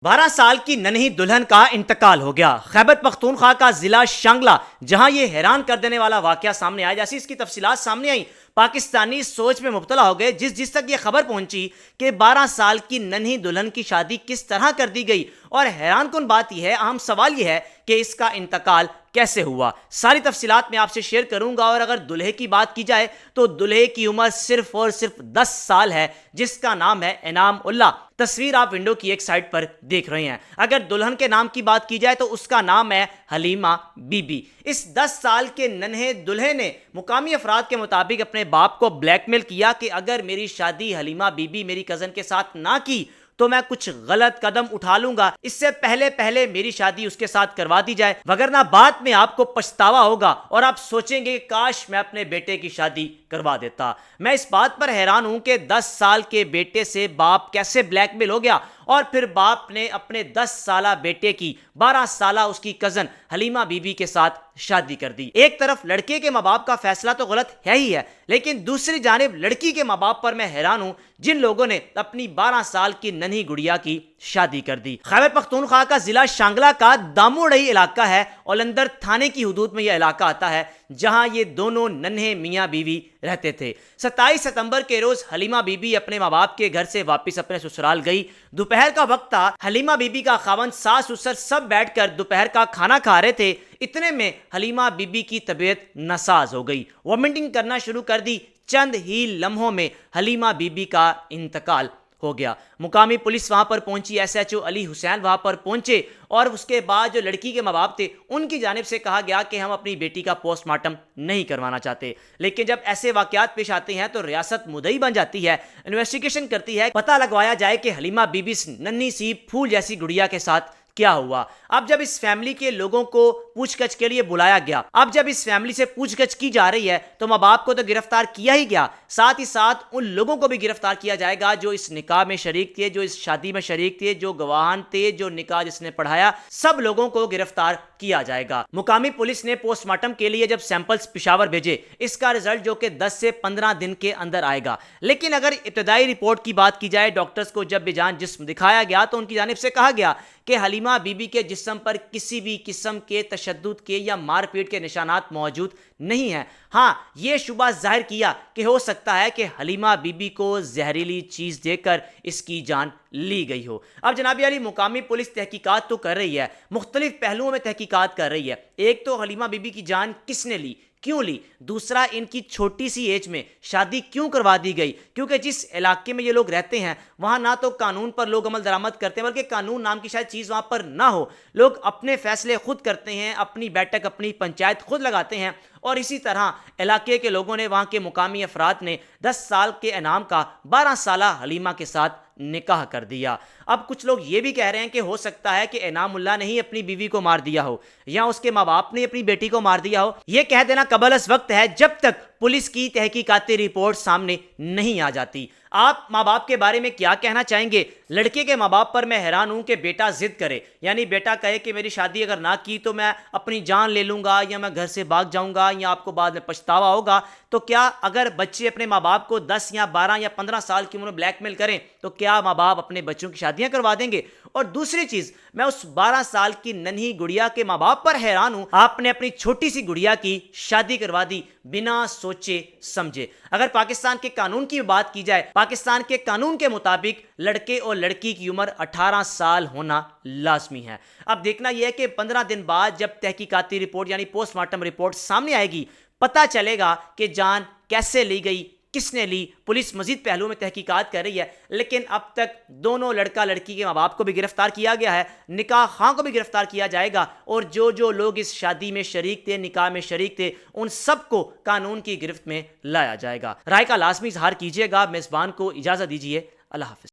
12 سال کی ننھی دلہن کا انتقال ہو گیا۔ خیبر پختونخوا کا ضلع شانگلہ، جہاں یہ حیران کر دینے والا واقعہ سامنے آیا۔ جیسی اس کی تفصیلات سامنے آئیں، پاکستانی سوچ میں مبتلا ہو گئے جس تک یہ خبر پہنچی کہ 12 سال کی ننھی دلہن کی شادی کس طرح کر دی گئی۔ اور حیران کن بات یہ ہے، اہم سوال یہ ہے کہ اس کا انتقال کیسے ہوا۔ ساری تفصیلات میں آپ سے شیئر کروں گا۔ اور اگر دلہے کی بات کی جائے تو دلہے کی عمر صرف اور صرف 10 سال ہے، جس کا نام ہے انعام اللہ۔ تصویر آپ ونڈو کی ایک سائٹ پر دیکھ رہے ہیں۔ اگر دلہن کے نام کی بات کی جائے تو اس کا نام ہے حلیمہ بی بی۔ اس 10 سال کے ننھے دلہے نے مقامی افراد کے مطابق اپنے باپ کو بلیک میل کیا کہ اگر میری شادی حلیمہ بی بی میری کزن کے ساتھ نہ کی تو میں کچھ غلط قدم اٹھا لوں گا، اس سے پہلے میری شادی اس کے ساتھ کروا دی جائے، وگرنہ بعد میں آپ کو پچھتاوا ہوگا اور آپ سوچیں گے کہ کاش میں اپنے بیٹے کی شادی کروا دیتا۔ میں اس بات پر حیران ہوں کہ 10 سال کے بیٹے سے باپ کیسے بلیک میل ہو گیا، اور پھر باپ نے اپنے 10 سالہ بیٹے کی 12 سالہ اس کی کزن حلیمہ بی بی کے ساتھ شادی کر دی۔ ایک طرف لڑکے کے ماں باپ کا فیصلہ تو غلط ہے ہی ہے، لیکن دوسری جانب لڑکی کے ماں باپ پر میں حیران ہوں جن لوگوں نے اپنی 12 سال کی ننھی گڑیا کی شادی کر دی۔ خیبر پختونخوا کا ضلع شانگلہ کا داموڑئی علاقہ ہے، اولندر تھانے کی حدود میں یہ علاقہ آتا ہے، جہاں یہ دونوں ننھے میاں بیوی رہتے تھے۔ 27 ستمبر کے روز حلیمہ بی بی اپنے ماں باپ کے گھر سے واپس اپنے سسرال گئی۔ دوپہر کا وقت تھا، حلیمہ بی بی کا خاوند، ساس سسر سب بیٹھ کر دوپہر کا کھانا کھا رہے تھے۔ اتنے میں حلیمہ بی بی کی طبیعت ناساز ہو گئی، وومٹنگ کرنا شروع کر دی۔ چند ہی لمحوں میں حلیمہ بی بی کا انتقال ہو گیا۔ مقامی پولیس وہاں پر پہنچی، ایس ایچ او علی حسین وہاں پر پہنچے، اور اس کے بعد جو لڑکی کے ماں باپ تھے ان کی جانب سے کہا گیا کہ ہم اپنی بیٹی کا پوسٹ مارٹم نہیں کروانا چاہتے۔ لیکن جب ایسے واقعات پیش آتے ہیں تو ریاست مدعی بن جاتی ہے، انویسٹیگیشن کرتی ہے، پتہ لگوایا جائے کہ حلیمہ بی بی ننھی سی پھول جیسی گڑیا کے ساتھ کیا ہوا۔ اب جب اس فیملی کے لوگوں کو پوچھ گچھ کے لیے بلایا گیا، اب جب اس فیملی سے پوچھ گچھ کی جا رہی ہے تو ماں باپ کو تو گرفتار کیا ہی گیا، ساتھ ہی ساتھ ان لوگوں کو بھی گرفتار کیا جائے گا جو اس نکاح میں شریک تھے، جو اس شادی میں شریک تھے، جو گواہان تھے، جو نکاح جس نے پڑھایا، سب لوگوں کو گرفتار کیا جائے گا۔ مقامی پولیس نے پوسٹ مارٹم کے لیے جب سیمپلز پشاور بھیجے، اس کا رزلٹ جو کہ 10 سے 15 دن کے اندر آئے گا۔ لیکن اگر ابتدائی رپورٹ کی بات کی جائے، ڈاکٹرز کو جب بے جان جسم دکھایا گیا تو ان کی جانب سے کہا گیا کہ حلیمہ بی بی کے جسم پر کسی بھی قسم کے تشدد کے یا مار پیٹ کے نشانات موجود نہیں ہیں۔ ہاں، یہ شبہ ظاہر کیا کہ ہو سکتا ہے کہ حلیمہ بی بی کو زہریلی چیز دے کر اس کی جان لی گئی ہو۔ اب جناب علی، مقامی پولیس تحقیقات تو کر رہی ہے، مختلف پہلوؤں میں تحقیقات کر رہی ہے۔ ایک تو حلیمہ بی بی کی جان کس نے لی، کیوں لی؟ دوسرا، ان کی چھوٹی سی ایج میں شادی کیوں کروا دی گئی؟ کیونکہ جس علاقے میں یہ لوگ رہتے ہیں وہاں نہ تو قانون پر لوگ عمل درآمد کرتے ہیں، بلکہ قانون نام کی شاید چیز وہاں پر نہ ہو۔ لوگ اپنے فیصلے خود کرتے ہیں، اپنی بیٹھک اپنی پنچایت خود لگاتے ہیں، اور اسی طرح علاقے کے لوگوں نے، وہاں کے مقامی افراد نے 10 سال کے انعام کا 12 سالہ حلیمہ کے ساتھ نکاح کر دیا۔ اب کچھ لوگ یہ بھی کہہ رہے ہیں کہ ہو سکتا ہے کہ انعام اللہ نے ہی اپنی بیوی کو مار دیا ہو، یا اس کے ماں باپ نے اپنی بیٹی کو مار دیا ہو۔ یہ کہہ دینا قبل از وقت ہے جب تک پولیس کی تحقیقاتی رپورٹ سامنے نہیں آ جاتی۔ آپ ماں باپ کے بارے میں کیا کہنا چاہیں گے؟ لڑکے کے ماں باپ پر میں حیران ہوں کہ بیٹا ضد کرے، یعنی بیٹا کہے کہ میری شادی اگر نہ کی تو میں اپنی جان لے لوں گا، یا میں گھر سے بھاگ جاؤں گا، یا آپ کو بعد میں پچھتاوا ہوگا۔ تو کیا اگر بچے اپنے ماں باپ کو 10 یا 12 یا 15 سال کی عمر میں بلیک میل کریں تو کیا ماں باپ اپنے بچوں کی شادیاں کروا دیں گے؟ اور دوسری چیز، میں اس 12 سال کی ننھی گڑیا کے ماں باپ پر حیران ہوں، آپ نے اپنی چھوٹی سی گڑیا کی شادی کروا دی بنا سوچے سمجھے۔ اگر پاکستان کے قانون کی بات کی جائے، پاکستان کے قانون کے مطابق لڑکے اور لڑکی کی عمر 18 سال ہونا لازمی ہے۔ اب دیکھنا یہ ہے کہ 15 دن بعد جب تحقیقاتی رپورٹ یعنی پوسٹ مارٹم رپورٹ سامنے آئے گی، پتہ چلے گا کہ جان کیسے لی گئی، کس نے لی۔ پولیس مزید پہلوؤں میں تحقیقات کر رہی ہے، لیکن اب تک دونوں لڑکا لڑکی کے ماں باپ کو بھی گرفتار کیا گیا ہے، نکاح خواں کو بھی گرفتار کیا جائے گا، اور جو لوگ اس شادی میں شریک تھے، نکاح میں شریک تھے، ان سب کو قانون کی گرفت میں لایا جائے گا۔ رائے کا لازمی اظہار کیجیے گا۔ میزبان کو اجازت دیجیے، اللہ حافظ۔